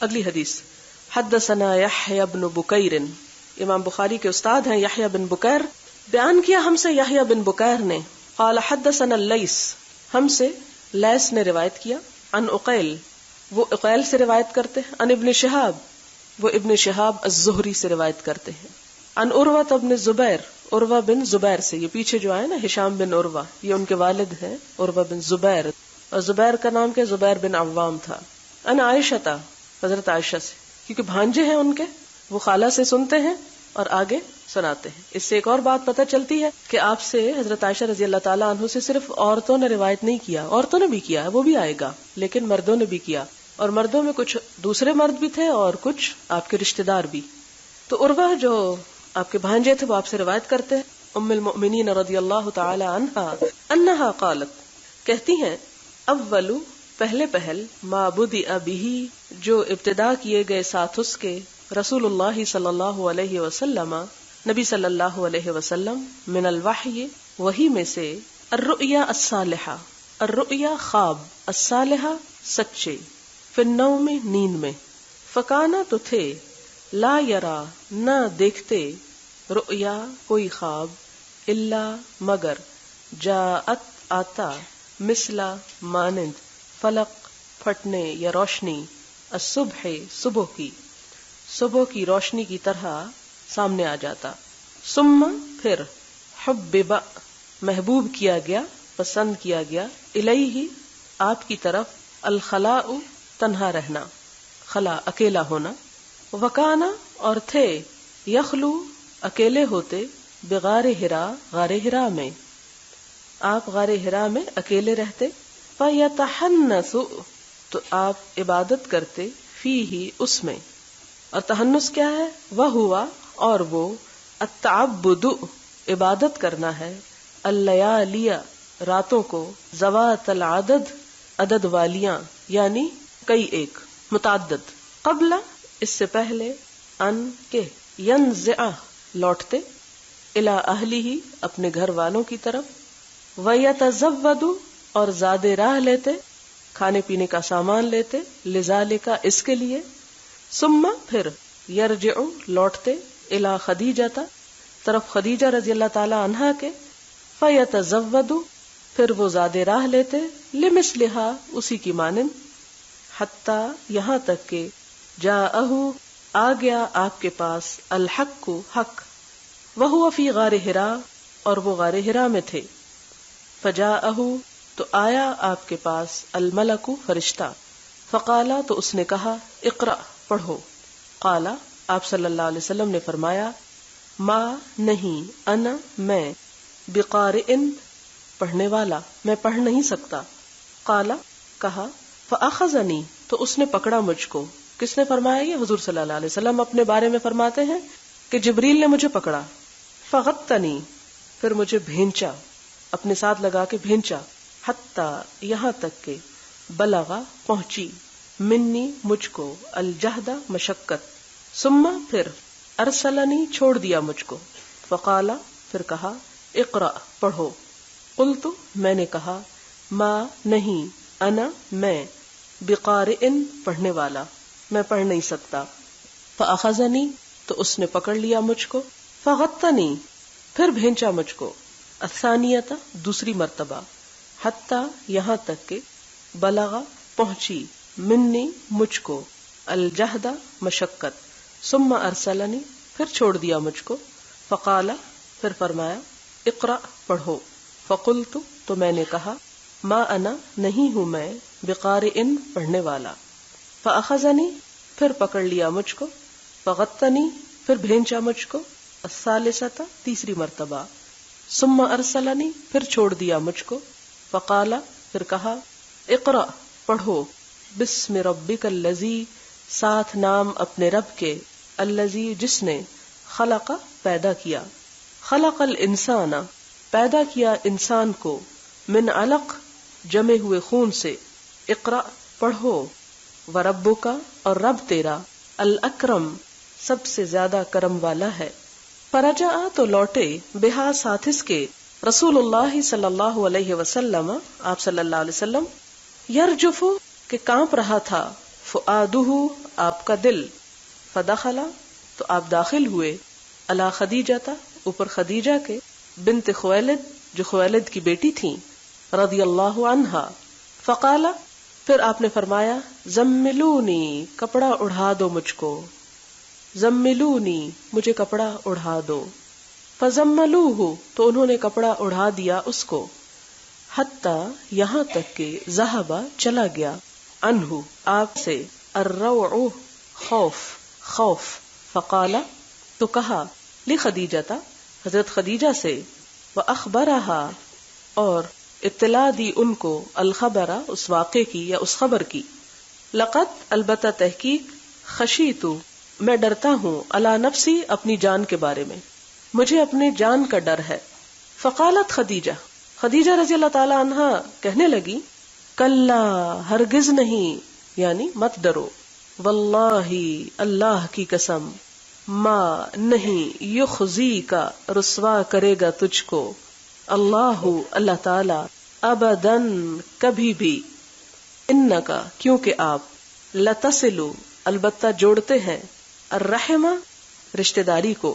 اگلی حدیث، حدثنا یحییٰ بن بکیر، امام بخاری کے استاد ہیں یحییٰ بن بکیر، بیان کیا ہم سے یحییٰ بن بکیر نے، قال حدثنا اللیث، ہم سے لیث نے روایت کیا، عن عقیل، وہ عقیل سے روایت کرتے ہیں، عن ابن شہاب، وہ ابن شہاب الزہری سے روایت کرتے ہیں، عن عروہ بن الزبیر، عروہ بن زبیر سے، یہ پیچھے جو آئے نا ہشام بن عروہ، یہ ان کے والد ہیں عروہ بن زبیر، اور زبیر کا نام کیا، زبیر بن عوام تھا، عن عائشہ، حضرت عائشہ سے، کیونکہ بھانجے ہیں ان کے، وہ خالہ سے سنتے ہیں اور آگے سناتے ہیں۔ اس سے ایک اور بات پتہ چلتی ہے کہ آپ سے حضرت عائشہ رضی اللہ تعالیٰ عنہ سے صرف عورتوں نے روایت نہیں کیا، عورتوں نے بھی کیا ہے، وہ بھی آئے گا، لیکن مردوں نے بھی کیا، اور مردوں میں کچھ دوسرے مرد بھی تھے اور کچھ آپ کے رشتہ دار بھی۔ تو عروہ جو آپ کے بھانجے تھے وہ آپ سے روایت کرتے ہیں، ام المؤمنین رضی اللہ تعالی عنہا انہا قالت، کہتی ہیں، اولو، پہلے پہل، ما بدأ بہ، جو ابتدا کیے گئے ساتھ اس کے، رسول اللہ صلی اللہ علیہ وسلم، نبی صلی اللہ علیہ وسلم، من الوحی، وحی میں سے، الرؤیا الصالحہ، الرؤیا خواب، الصالحہ سچے، فی النوم نیند میں، فکانا تو تھے، لا یرا نہ دیکھتے، رؤیا کوئی خواب، الا مگر، جاءت آتا، مثلا مانند، فلق پھٹنے یا روشنی، الصبح صبح کی روشنی کی طرح سامنے آ جاتا، ثم پھر، حبب محبوب کیا گیا، پسند کیا گیا، الیہ آپ کی طرف، الخلاء تنہا رہنا، خلا اکیلا ہونا، وکانا اور تھے، یخلو اکیلے ہوتے، بغار ہرا غار ہرا میں، آپ غار ہرا میں اکیلے رہتے، فیتحنث تو آپ عبادت کرتے، فیہ اس میں، اور تحنث کیا ہے، وہ ہوا اور وہ، التعبد عبادت کرنا ہے، اللیالی راتوں کو، ذوات العدد عدد والیاں یعنی کئی ایک، متعدد، قبل اس سے پہلے، ان کے، ینزع لوٹتے، الی اہلہ اپنے گھر والوں کی طرف، ویتزود اور زاد راہ لیتے، کھانے پینے کا سامان لیتے، لذالک اس کے لیے، ثم پھر، یرجع لوٹتے، الی خدیجہ طرف خدیجہ رضی اللہ تعالی عنہا کے، فیتزود پھر وہ زاد راہ لیتے، لمثلھا اسی کی مانند، حتی یہاں تک کہ، جاءہ آ گیا آپ کے پاس، الحق حق، وہو فی غار ہرا اور وہ غار ہرا میں تھے، فجاءہ تو آیا آپ کے پاس، الملک فرشتہ، فقالا تو اس نے کہا، اقرأ پڑھو، قالا آپ صلی اللہ علیہ وسلم نے فرمایا، ما نہیں، انا میں، بقارئن پڑھنے والا، میں پڑھ نہیں سکتا، قالا کہا، فاخذنی تو اس نے پکڑا مجھ کو، کس نے فرمایا، یہ حضور صلی اللہ علیہ وسلم اپنے بارے میں فرماتے ہیں کہ جبریل نے مجھے پکڑا، فغتنی پھر مجھے بھینچا، اپنے ساتھ لگا کے بھینچا، حتی یہاں تک کہ، بلغا پہنچی، منی مجھ کو، الجہد مشقت، ثم پھر، ارسلنی چھوڑ دیا مجھ کو، فقالا پھر کہا، اقرأ پڑھو، قلت میں نے کہا، ما نہیں، انا میں، بقارئن پڑھنے والا، میں پڑھ نہیں سکتا، فاخذنی تو اس نے پکڑ لیا مجھ کو، فغتنی پھر بھینچا مجھ کو، الثانیۃ دوسری مرتبہ، حتی یہاں تک کہ، بلغا پہنچی، منی مجھ کو، الجہد مشقت، ثم ارسلنی پھر چھوڑ دیا مجھ کو، فقالا پھر فرمایا، اقرأ پڑھو، فقلت تو میں نے کہا، ما انا نہیں ہوں میں، بقارئن پڑھنے والا، فاخذنی پھر پکڑ لیا مجھ کو، فغتنی پھر بھینچا مجھ کو، الثالثۃ تیسری مرتبہ، ثم ارسلنی پھر چھوڑ دیا مجھ کو، فقالا پھر کہا، اقرأ پڑھو، بسم ربک الذی ساتھ نام اپنے رب کے، الذی جس نے، خلق پیدا کیا، خلق الانسان پیدا کیا انسان کو، من علق جمے ہوئے خون سے، اقرأ پڑھو، وربک اور رب تیرا، الاکرم سب سے زیادہ کرم والا ہے، فرجع تو لوٹے، بہا ساتھ اس کے، رسول اللہ صلی اللہ علیہ وسلم آپ صلی اللہ علیہ وسلم، یرجف کہ کانپ رہا تھا، فؤادہ آپ کا دل، فدخلا تو آپ داخل ہوئے، علی خدیجہ اوپر خدیجہ کے، بنت خویلد جو خویلد کی بیٹی تھیں، رضی اللہ عنہا، فقال پھر آپ نے فرمایا زملونی کپڑا اڑھا دو مجھ کو، زملونی مجھے کپڑا اڑھا دو، فزملوہ تو انہوں نے کپڑا اڑھا دیا اس کو، حتی یہاں تک کہ ذہب چلا گیا، عنہ آپ سے، الروع خوف، فقال تو کہا، لخدیجہ حضرت خدیجہ سے، وأخبرها اور اطلاع دی ان کو، الخبر اس واقعے کی یا اس خبر کی، لقد البتہ تحقیق، خشیت میں ڈرتا ہوں، علی نفسی اپنی جان کے بارے میں، مجھے اپنی جان کا ڈر ہے، فقالت خدیجہ رضی اللہ تعالی عنہا کہنے لگی، کلا ہرگز نہیں، یعنی مت ڈرو، واللہ اللہ کی قسم، ما نہیں، یخزی کا رسوا کرے گا تجھ کو، اللہ تعالی، ابداً کبھی بھی، انکا کیونکہ آپ، لتصلو البتہ جوڑتے ہیں، الرحم رشتہ داری کو،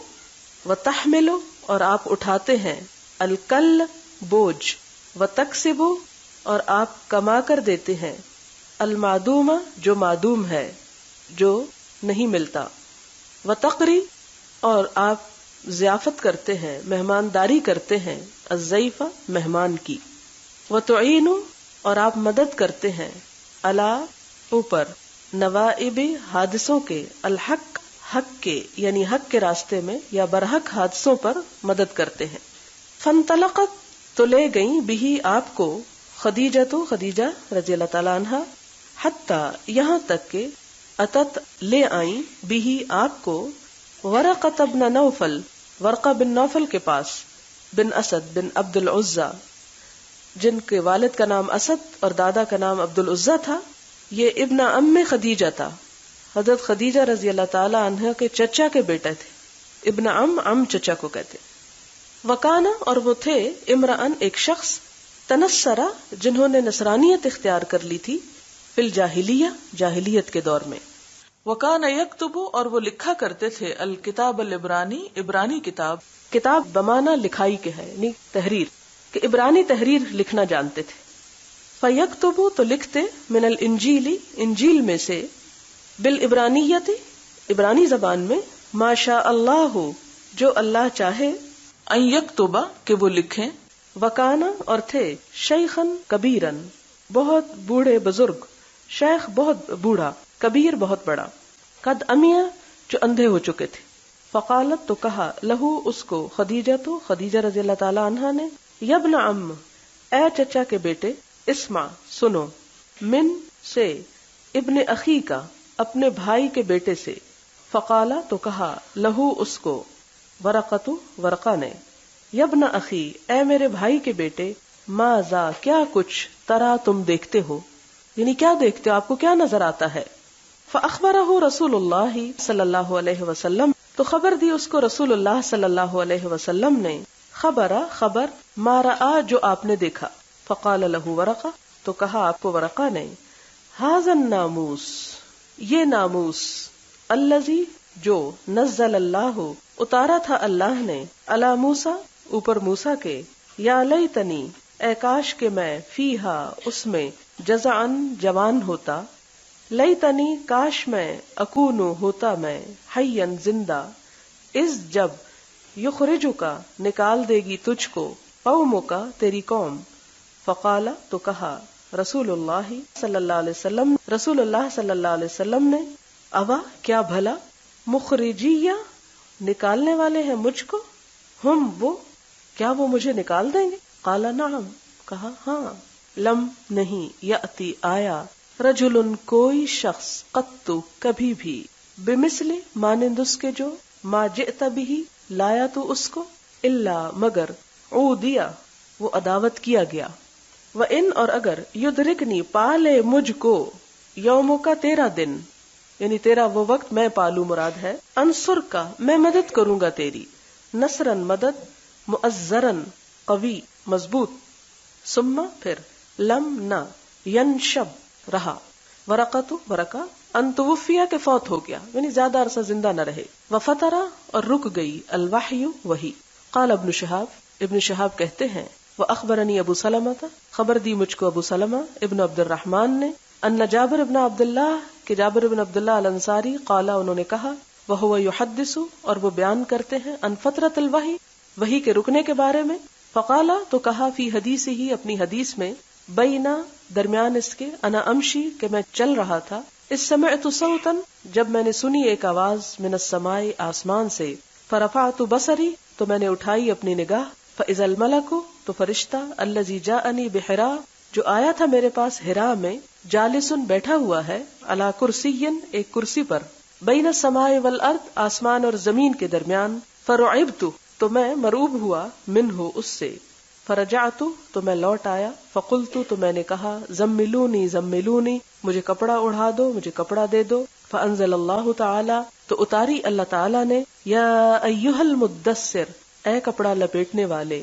وتحملو اور آپ اٹھاتے ہیں، الکل بوجھ، وتکسبو اور آپ کما کر دیتے ہیں، المعدوم جو معدوم ہے، جو نہیں ملتا، وتقری اور آپ ضیافت کرتے ہیں، مہمانداری کرتے ہیں، الضیف مہمان کی، وتعین اور آپ مدد کرتے ہیں، علی اوپر، نوائب حادثوں کے، الحق حق کے یعنی حق کے راستے میں یا برحق حادثوں پر مدد کرتے ہیں، فانطلقت تو لے گئیں بہی آپ کو، خدیجہ رضی اللہ تعالی عنہا، حتی یہاں تک کہ اتت لے آئیں بہی آپ کو، ورقۃ بن نوفل ورقہ بن نوفل کے پاس، بن اسد بن عبد العزى جن کے والد کا نام اسد اور دادا کا نام عبد العزى تھا، یہ ابن ام خدیجہ تھا، حضرت خدیجہ رضی اللہ تعالی عنہ کے چچا کے بیٹے تھے، ابن ام چچا کو کہتے، وکانا اور وہ تھے، امرأن ایک شخص، تنصرا جنہوں نے نصرانیت اختیار کر لی تھی، فی الجاہلیہ جاہلیت کے دور میں، وکان یکتب اور وہ لکھا کرتے تھے، الکتاب العبرانی عبرانی کتاب بمانا لکھائی کے ہے یعنی تحریر، کہ عبرانی تحریر لکھنا جانتے تھے، فیکتب تو لکھتے، من الانجیل انجیل میں سے، بالعبرانیت عبرانی زبان میں، ما شاء اللہ جو اللہ چاہے، ان یکتب کہ وہ لکھیں، وکانا اور تھے، شیخن کبیرن بہت بوڑھے بزرگ، شیخ بہت بوڑھا، کبیر بہت بڑا، قد امیہ جو اندھے ہو چکے تھے، فقالت تو کہا، لہو اس کو، خدیجہ رضی اللہ تعالی عنہا نے، یبن ام اے چچا کے بیٹے، اسمع سنو، من سے، ابن اخی کا اپنے بھائی کے بیٹے سے، فقالا تو کہا، لہو اس کو، ورقہ نے، یبن اخی اے میرے بھائی کے بیٹے، ماذا کیا کچھ، ترا تم دیکھتے ہو، یعنی کیا دیکھتے ہو، آپ کو کیا نظر آتا ہے، فاخبرہ رسول اللہ صلی اللہ علیہ وسلم تو خبر دی اس کو رسول اللہ صلی اللہ علیہ وسلم نے، خبر ما رأى جو آپ نے دیکھا، فقال لہ ورقہ تو کہا آپ کو ورقہ نے، ھذا الناموس یہ ناموس، الذی جو، نزل اللہ اتارا تھا اللہ نے، علی موسیٰ اوپر موسیٰ کے، یا لیتنی اے کاش کہ میں، فیہا اس میں، جزعن جوان ہوتا، لیتنی کاش میں، اکونو ہوتا میں، حیًا زندہ، اس جب، یخرجکا نکال دے گی تجھ کو، قومکا تیری قوم، فقالا تو کہا، رسول اللہ صلی اللہ علیہ وسلم نے، اوا کیا بھلا، مخرجیہ نکالنے والے ہیں مجھ کو، ہم وہ کیا وہ مجھے نکال دیں گے، قالا نعم کہا ہاں، لم نہیں، یأتی آیا، رجل کوئی شخص، قط کبھی بھی، بمثل مانند اس کے جو، ما جئت بھی لایا تو اس کو، الا مگر، عودیا وہ عداوت کیا گیا، وَإِنْ اور اگر، یدرکنی پالے مجھ کو، یوموں کا تیرا دن، یعنی تیرا وہ وقت میں پالوں مراد ہے، انصر کا میں مدد کروں گا تیری، نصرن مدد، مؤزرن قوی مضبوط، ثم پھر، لم نہ، ینشب رہا، ورقہ ان توفیہ کے فوت ہو گیا، یعنی زیادہ عرصہ زندہ نہ رہے. وفترا اور رک گئی الوحی وحی. قال ابن شہاب کہتے ہیں واخبرنی ابو سلمہ خبر دی مجھ کو ابو سلمہ ابن عبد الرحمن نے ان جابر ابن عبداللہ کہ جابر ابن عبداللہ الانصاری قال انہوں نے کہا وہو یحدث اور وہ بیان کرتے ہیں ان فترۃ الوحی وحی کے رکنے کے بارے میں. فقال تو کہا فی حدیث ہی اپنی حدیث میں بینا درمیان اس کے انا امشی کہ میں چل رہا تھا اس سمعت صوتا جب میں نے سنی ایک آواز من السماء آسمان سے فرفعت بصری تو میں نے اٹھائی اپنی نگاہ فاذا الملک تو فرشتہ الذی جاءنی بحرا جو آیا تھا میرے پاس حرا میں جالسن بیٹھا ہوا ہے علی کرسی ایک کرسی پر بین السماء والارض آسمان اور زمین کے درمیان. فرعبت تو میں مرعوب ہوا منہ اس سے. فرجعت تو میں لوٹ آیا. فقلت تو میں نے کہا زملونی مجھے کپڑا اڑا دو مجھے کپڑا دے دو. فانزل اللہ تعالی تو اتاری اللہ تعالی نے یا ایھا المدثر اے کپڑا لپیٹنے والے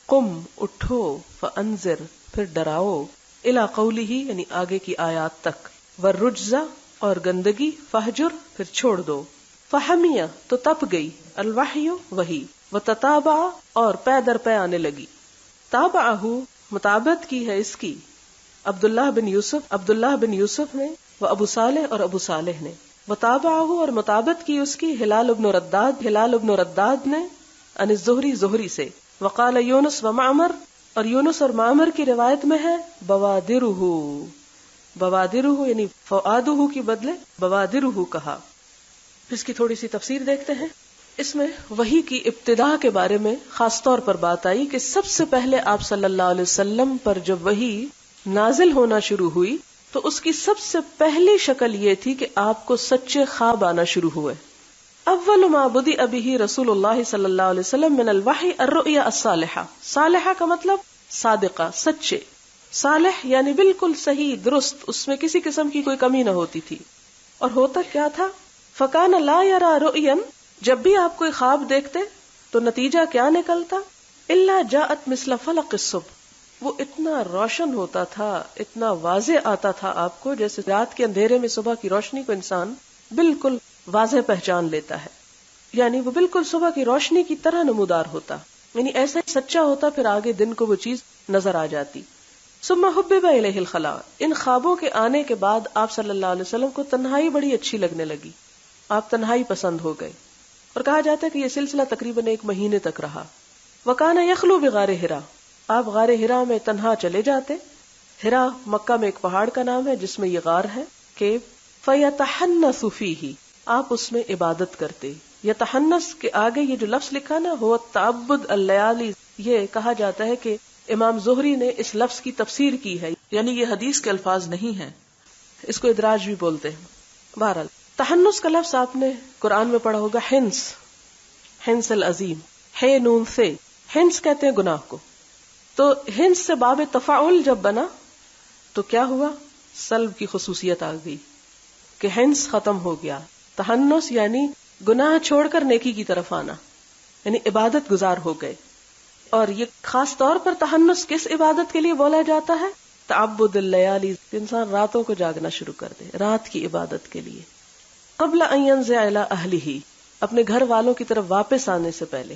قم اٹھو فانذر پھر ڈراؤ الی قولہ یعنی آگے کی آیات تک والرجز اور گندگی فہجر پھر چھوڑ دو. فحمیہ تو تپ گئی الوحی وحی وتتابع اور پے در پے آنے لگی. تابعہ مطابقت کی ہے اس کی عبداللہ بن یوسف نے و ابو صالح اور ابو صالح نے. وتابعہ اور مطابقت کی اس کی ہلال بن رداد نے عن الزہری سے. وقال یونس و معمر اور یونس اور معمر کی روایت میں ہے بوادرہ یعنی فؤادہ کی بدلے بوادرہ کہا. اس کی تھوڑی سی تفسیر دیکھتے ہیں. اس میں وحی کی ابتدا کے بارے میں خاص طور پر بات آئی کہ سب سے پہلے آپ صلی اللہ علیہ وسلم پر جب وحی نازل ہونا شروع ہوئی تو اس کی سب سے پہلی شکل یہ تھی کہ آپ کو سچے خواب آنا شروع ہوئے. اول ما بدأ به رسول اللہ صلی اللہ علیہ وسلم من الوحی الرؤیا الصالحہ. صالحہ کا مطلب صادقہ سچے. صالح یعنی بالکل صحیح درست، اس میں کسی قسم کی کوئی کمی نہ ہوتی تھی. اور ہوتا کیا تھا فکان لا یرا رؤیا جب بھی آپ کوئی خواب دیکھتے تو نتیجہ کیا نکلتا الا جاءت مثل فلق الصبح وہ اتنا روشن ہوتا تھا اتنا واضح آتا تھا آپ کو جیسے رات کے اندھیرے میں صبح کی روشنی کو انسان بالکل واضح پہچان لیتا ہے. یعنی وہ بالکل صبح کی روشنی کی طرح نمودار ہوتا، یعنی ایسا سچا ہوتا پھر آگے دن کو وہ چیز نظر آ جاتی. ثم حبب الیہ الخلاء ان خوابوں کے آنے کے بعد آپ صلی اللہ علیہ وسلم کو تنہائی بڑی اچھی لگنے لگی. آپ تنہائی پسند ہو گئے اور کہا جاتا ہے کہ یہ سلسلہ تقریباً 1 مہینے تک رہا. وکان یخلو بغار حرا آپ غار حرا میں تنہا چلے جاتے. حرا مکہ میں ایک پہاڑ کا نام ہے جس میں یہ غار ہے کہ فیتحنث فیہ آپ اس میں عبادت کرتے. یتحنث کے آگے یہ جو لفظ لکھا نا ہو تعبد اللیالی یہ کہا جاتا ہے کہ امام زہری نے اس لفظ کی تفسیر کی ہے، یعنی یہ حدیث کے الفاظ نہیں ہیں، اس کو ادراج بھی بولتے ہیں. بہرحال تحنث کا لفظ آپ نے قرآن میں پڑھا ہوگا ہنس العظیم ہے نون سے ہنس کہتے ہیں گناہ کو. تو ہنس سے باب تفاعل جب بنا تو کیا ہوا سلب کی خصوصیت آ گئی کہ ہنس ختم ہو گیا. تحنث یعنی گناہ چھوڑ کر نیکی کی طرف آنا، یعنی عبادت گزار ہو گئے. اور یہ خاص طور پر تحنث کس عبادت کے لیے بولا جاتا ہے؟ تعبد اللیالی انسان راتوں کو جاگنا شروع کر دے رات کی عبادت کے لیے. قبل ان ينزع الى اہلہ اپنے گھر والوں کی طرف واپس آنے سے پہلے.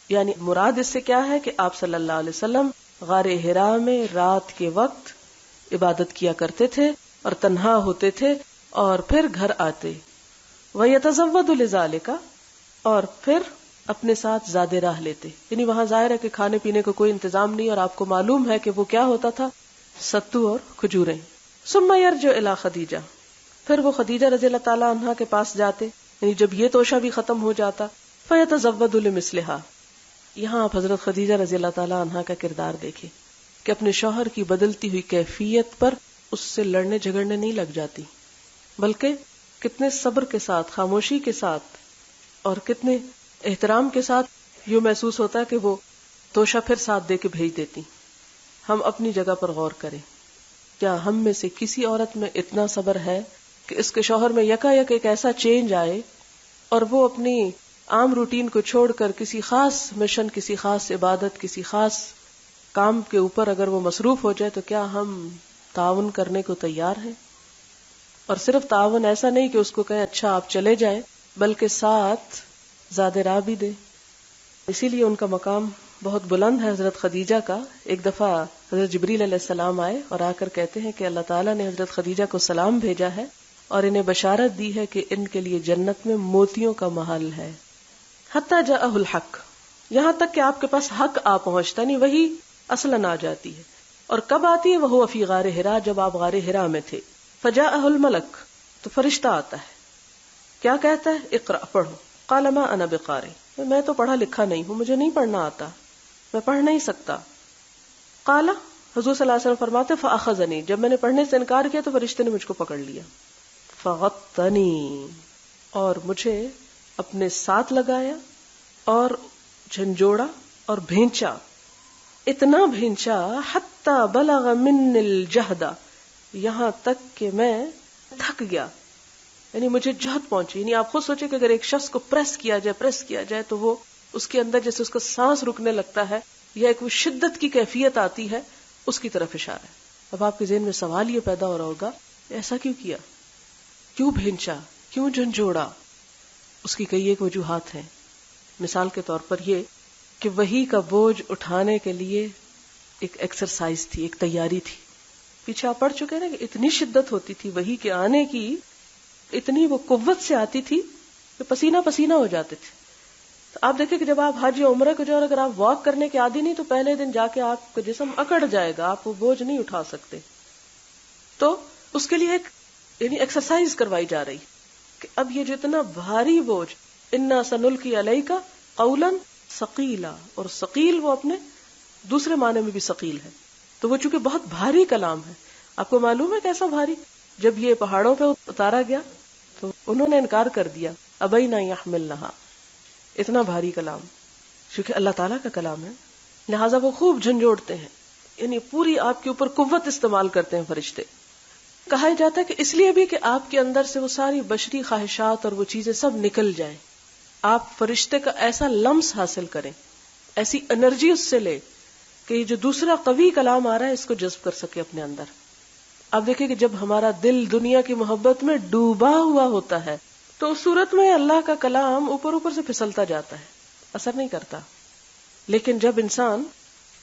یعنی مراد اس سے کیا ہے کہ آپ صلی اللہ علیہ وسلم غار حرا میں رات کے وقت عبادت کیا کرتے تھے اور تنہا ہوتے تھے اور پھر گھر آتے. وَيَتَزَوَّدُ لِذَلِكَ اور پھر اپنے ساتھ زیادہ راہ لیتے. یعنی وہاں ظاہر ہے کہ کھانے پینے کو کوئی انتظام نہیں اور آپ کو معلوم ہے کہ وہ کیا ہوتا تھا ستو اور کھجوریں. ثم يرجع الى خدیجہ پھر وہ خدیجہ رضی اللہ تعالیٰ عنہا کے پاس جاتے. یعنی جب یہ توشہ بھی ختم ہو جاتا فَيَتَزَوَّدُ لِمِثْلِهَا یہاں آپ حضرت خدیجہ رضی اللہ تعالیٰ عنہا کا کردار دیکھیں کہ اپنے شوہر کی بدلتی ہوئی کیفیت پر اس سے لڑنے جھگڑنے نہیں لگ جاتی بلکہ کتنے صبر کے ساتھ خاموشی کے ساتھ اور کتنے احترام کے ساتھ یوں محسوس ہوتا ہے کہ وہ توشہ پھر ساتھ دے کے بھیج دیتی. ہم اپنی جگہ پر غور کریں کیا ہم میں سے کسی عورت میں اتنا صبر ہے کہ اس کے شوہر میں یکا یک ایک ایسا چینج آئے اور وہ اپنی عام روٹین کو چھوڑ کر کسی خاص مشن کسی خاص عبادت کسی خاص کام کے اوپر اگر وہ مصروف ہو جائے تو کیا ہم تعاون کرنے کو تیار ہیں؟ اور صرف تعاون ایسا نہیں کہ اس کو کہیں اچھا آپ چلے جائیں، بلکہ ساتھ زیادہ راہ بھی دے. اسی لیے ان کا مقام بہت بلند ہے. حضرت خدیجہ کا ایک دفعہ حضرت جبریل علیہ السلام آئے اور آ کر کہتے ہیں کہ اللہ تعالیٰ نے حضرت خدیجہ کو سلام بھیجا ہے اور انہیں بشارت دی ہے کہ ان کے لیے جنت میں موتیوں کا محل ہے. حتی جاءہ الحق، یہاں تک کہ آپ کے پاس حق آ پہنچتا، نہیں وہی اصلاً آ جاتی ہے. اور کب آتی ہے؟ وہو فی غار حرا، جب آپ غار حرا میں تھے. فجاءہ الملک، تو فرشتہ آتا ہے. کیا کہتا ہے؟ اقرأ، پڑھو. قال ما انا بقارئ، میں تو پڑھا لکھا نہیں ہوں، مجھے نہیں پڑھنا آتا، میں پڑھ نہیں سکتا. قال، حضور صلی اللہ علیہ وسلم فرماتے فاخذنی، جب میں نے پڑھنے سے انکار کیا تو فرشتے نے مجھ کو پکڑ لیا. فغطنی، اور مجھے اپنے ساتھ لگایا اور جھنجوڑا اور بھینچا. اتنا بھینچا حتی بلغ من الجہد، یہاں تک کہ میں تھک گیا، یعنی مجھے جہد پہنچی. یعنی آپ خود سوچیں کہ اگر ایک شخص کو پریس کیا جائے تو وہ اس کے اندر جیسے اس کا سانس رکنے لگتا ہے یا ایک وہ شدت کی کیفیت آتی ہے، اس کی طرف اشارہ ہے. اب آپ کے ذہن میں سوال یہ پیدا ہو رہا ہوگا، ایسا کیوں کیا، کیوں بھینچا، کیوں جھنجھوڑا؟ اس کی کئی ایک وجوہات ہیں. مثال کے طور پر یہ کہ وحی کا بوجھ اٹھانے کے لیے ایک ایکسرسائز تھی، ایک تیاری تھی. پیچھے آپ پڑھ چکے نا کہ اتنی شدت ہوتی تھی وحی کے آنے کی، اتنی وہ قوت سے آتی تھی کہ پسینہ پسینہ ہو جاتے تھے. تو آپ دیکھیں کہ جب آپ حج یا عمرہ کو جاؤ، اگر آپ واک کرنے کے عادی نہیں تو پہلے دن جا کے آپ کا جسم اکڑ جائے گا، آپ وہ بوجھ نہیں اٹھا سکتے. تو اس کے لیے ایک یعنی ایکسرسائز کروائی جا رہی کہ اب یہ جتنا بھاری بوجھ، انا سنلقی علیک قولا ثقیلا، اور ثقیل وہ اپنے دوسرے معنی میں بھی ثقیل ہے. تو وہ چونکہ بہت بھاری کلام ہے. آپ کو معلوم ہے کیسا بھاری؟ جب یہ پہاڑوں پہ اتارا گیا تو انہوں نے انکار کر دیا، ابینا یحملنھا، اتنا بھاری کلام. چونکہ اللہ تعالیٰ کا کلام ہے لہٰذا وہ خوب جھنجھوڑتے ہیں، یعنی پوری آپ کے اوپر قوت استعمال کرتے ہیں فرشتے. کہا جاتا ہے کہ اس لیے بھی کہ آپ کے اندر سے وہ ساری بشری خواہشات اور وہ چیزیں سب نکل جائیں، آپ فرشتے کا ایسا لمس حاصل کریں، ایسی انرجی اس سے لے کہ یہ جو دوسرا قوی کلام آ رہا ہے اس کو جذب کر سکے اپنے اندر. آپ دیکھیں کہ جب ہمارا دل دنیا کی محبت میں ڈوبا ہوا ہوتا ہے تو اس صورت میں اللہ کا کلام اوپر اوپر سے پھسلتا جاتا ہے، اثر نہیں کرتا. لیکن جب انسان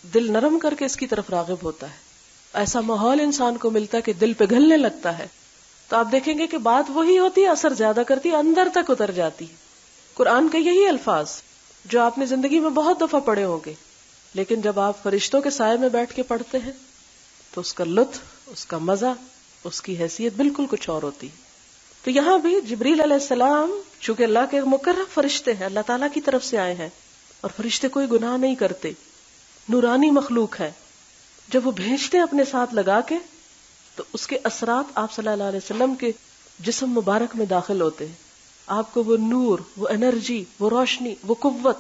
دل نرم کر کے اس کی طرف راغب ہوتا ہے، ایسا ماحول انسان کو ملتا ہے کہ دل پگھلنے لگتا ہے، تو آپ دیکھیں گے کہ بات وہی ہوتی ہے، اثر زیادہ کرتی ہے، اندر تک اتر جاتی ہے. قرآن کے یہی الفاظ جو آپ نے زندگی میں بہت دفعہ پڑھے ہوں گے، لیکن جب آپ فرشتوں کے سائے میں بیٹھ کے پڑھتے ہیں تو اس کا لطف، اس کا مزہ، اس کی حیثیت بالکل کچھ اور ہوتی. تو یہاں بھی جبریل علیہ السلام چونکہ اللہ کے مقرب فرشتے ہیں، اللہ تعالیٰ کی طرف سے آئے ہیں، اور فرشتے کوئی گناہ نہیں کرتے، نورانی مخلوق ہے. جب وہ بھیجتے ہیں اپنے ساتھ لگا کے تو اس کے اثرات آپ صلی اللہ علیہ وسلم کے جسم مبارک میں داخل ہوتے ہیں. آپ کو وہ نور، وہ انرجی، وہ روشنی، وہ قوت،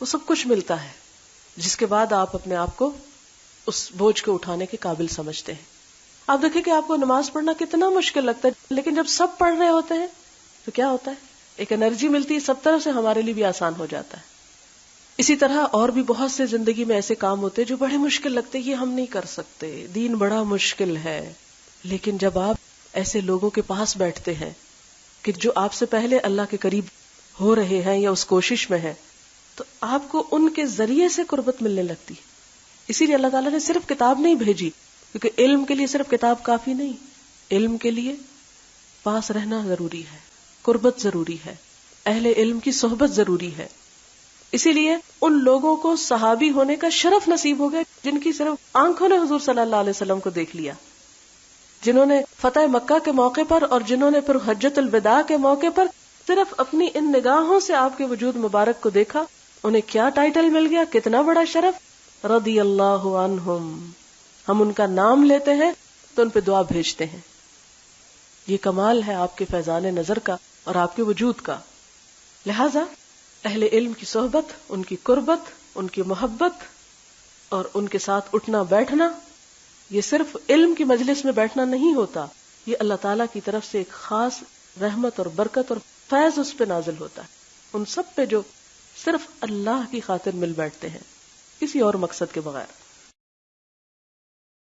وہ سب کچھ ملتا ہے، جس کے بعد آپ اپنے آپ کو اس بوجھ کو اٹھانے کے قابل سمجھتے ہیں. آپ دیکھیں کہ آپ کو نماز پڑھنا کتنا مشکل لگتا ہے، لیکن جب سب پڑھ رہے ہوتے ہیں تو کیا ہوتا ہے، ایک انرجی ملتی ہے، سب طرف سے ہمارے لیے بھی آسان ہو جاتا ہے. اسی طرح اور بھی بہت سے زندگی میں ایسے کام ہوتے ہیں جو بڑے مشکل لگتے ہیں، یہ ہم نہیں کر سکتے، دین بڑا مشکل ہے. لیکن جب آپ ایسے لوگوں کے پاس بیٹھتے ہیں کہ جو آپ سے پہلے اللہ کے قریب ہو رہے ہیں یا اس کوشش میں ہیں، تو آپ کو ان کے ذریعے سے قربت ملنے لگتی. اسی لیے اللہ تعالیٰ نے صرف کتاب نہیں بھیجی، کیونکہ علم کے لیے صرف کتاب کافی نہیں، علم کے لیے پاس رہنا ضروری ہے، قربت ضروری ہے، اہل علم کی صحبت ضروری ہے. اسی لیے ان لوگوں کو صحابی ہونے کا شرف نصیب ہو گیا جن کی صرف آنکھوں نے حضور صلی اللہ علیہ وسلم کو دیکھ لیا، جنہوں نے فتح مکہ کے موقع پر اور جنہوں نے پھر حجۃ الوداع کے موقع پر صرف اپنی ان نگاہوں سے آپ کے وجود مبارک کو دیکھا. انہیں کیا ٹائٹل مل گیا، کتنا بڑا شرف، رضی اللہ عنہم. ہم ان کا نام لیتے ہیں تو ان پہ دعا بھیجتے ہیں. یہ کمال ہے آپ کے فیضان نظر کا اور آپ کے وجود کا. لہذا اہل علم کی صحبت، ان کی قربت، ان کی محبت اور ان کے ساتھ اٹھنا بیٹھنا، یہ صرف علم کی مجلس میں بیٹھنا نہیں ہوتا، یہ اللہ تعالیٰ کی طرف سے ایک خاص رحمت اور برکت اور فیض اس پہ نازل ہوتا ہے، ان سب پہ جو صرف اللہ کی خاطر مل بیٹھتے ہیں، کسی اور مقصد کے بغیر.